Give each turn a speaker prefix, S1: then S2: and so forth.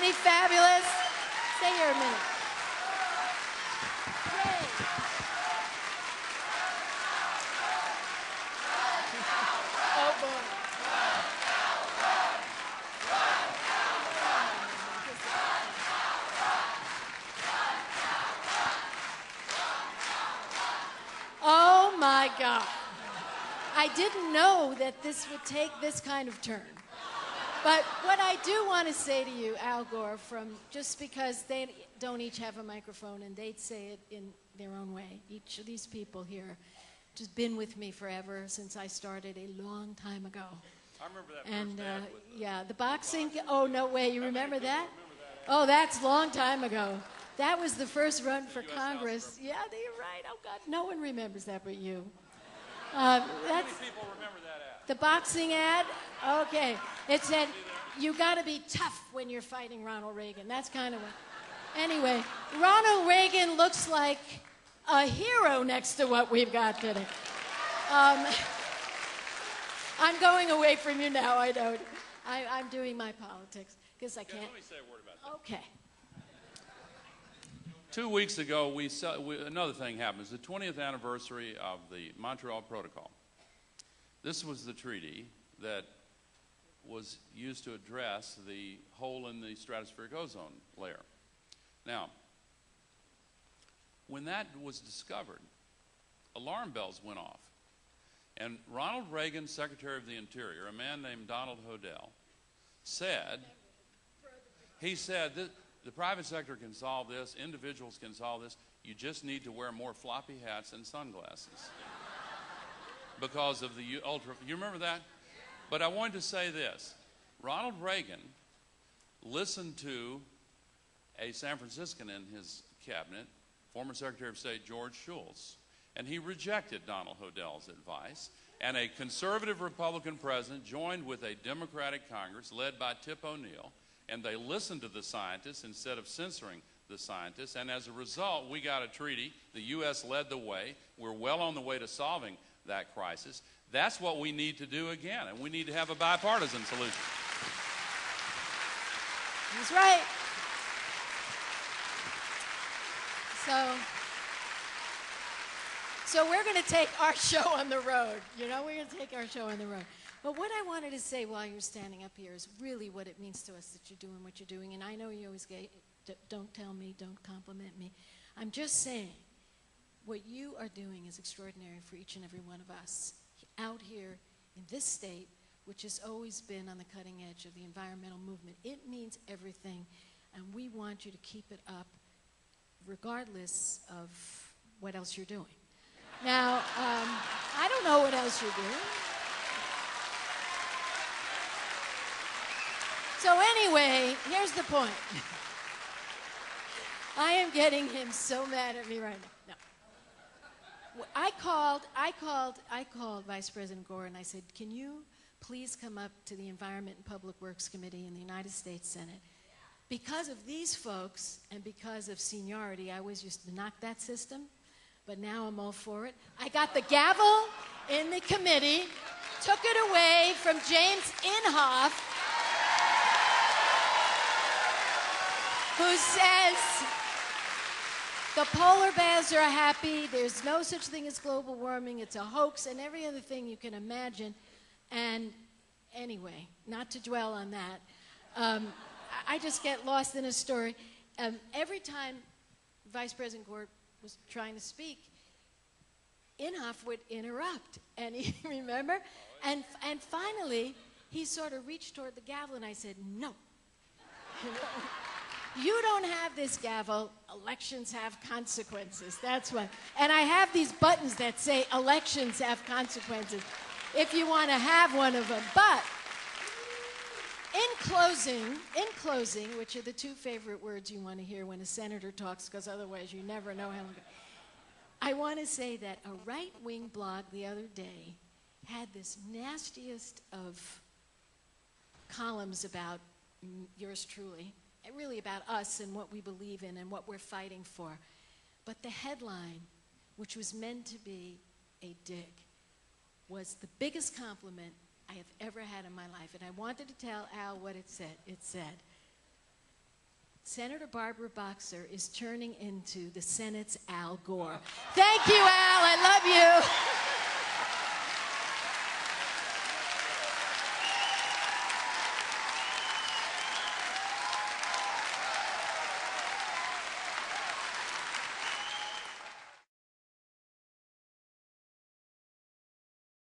S1: he fabulous? Stay here a minute. Yay. Oh, boy. Oh, my God. I didn't know that this would take this kind of turn. But what I do want to say to you, Al Gore, just because they don't each have a microphone and they'd say it in their own way. Each of these people here just been with me forever since I started a long time ago.
S2: I remember that
S1: and,
S2: first ad with
S1: yeah, the boxing. Oh, no way. You remember that? Oh, that's a long time ago. That was the first run for Congress. Yeah, you're right. Oh, God, no one remembers that but you.
S2: How many people remember that ad?
S1: The boxing ad? Okay. It said, you got to be tough when you're fighting Ronald Reagan. That's kind of what. Anyway, Ronald Reagan looks like a hero next to what we've got today. I'm going away from you now. I don't. I'm doing my politics because I can't.
S2: Let me say a word about that.
S1: Okay.
S2: 2 weeks ago, another thing happened. It's the 20th anniversary of the Montreal Protocol. This was the treaty that was used to address the hole in the stratospheric ozone layer. Now, when that was discovered, alarm bells went off. And Ronald Reagan, Secretary of the Interior, a man named Donald Hodel, said, the private sector can solve this, individuals can solve this, you just need to wear more floppy hats and sunglasses. Because of the you remember that? But I wanted to say this. Ronald Reagan listened to a San Franciscan in his cabinet, former Secretary of State George Shultz, and he rejected Donald Hodel's advice, and a conservative Republican president joined with a Democratic Congress led by Tip O'Neill, and they listened to the scientists instead of censoring the scientists, and as a result, we got a treaty. The U.S. led the way. We're well on the way to solving that crisis. That's what we need to do again, and we need to have a bipartisan solution.
S1: That's right. So we're going to take our show on the road. You know, we're going to take our show on the road. But what I wanted to say while you're standing up here is really what it means to us that you're doing what you're doing. And I know you always don't tell me, don't compliment me. I'm just saying what you are doing is extraordinary for each and every one of us out here in this state, which has always been on the cutting edge of the environmental movement. It means everything, and we want you to keep it up regardless of what else you're doing. Now, I don't know what else you're doing. So anyway, here's the point. I am getting him so mad at me right now. No. I called Vice President Gore and I said, can you please come up to the Environment and Public Works Committee in the United States Senate? Because of these folks and because of seniority, I always used to knock that system, but now I'm all for it. I got the gavel in the committee, took it away from James Inhofe, who says the polar bears are happy, there's no such thing as global warming, it's a hoax, and every other thing you can imagine. And anyway, not to dwell on that, I just get lost in a story. Every time Vice President Gore was trying to speak, Inhofe would interrupt, and he, remember? And finally, he sort of reached toward the gavel, and I said, no. You don't have this gavel. Elections have consequences. That's what. And I have these buttons that say elections have consequences if you want to have one of them. But in closing, which are the two favorite words you want to hear when a senator talks, because otherwise you never know how long. I want to say that a right-wing blog the other day had this nastiest of columns about yours truly, really about us and what we believe in and what we're fighting for. But the headline, which was meant to be a dig, was the biggest compliment I have ever had in my life. And I wanted to tell Al what it said. It said, Senator Barbara Boxer is turning into the Senate's Al Gore. Thank you, Al. I love you.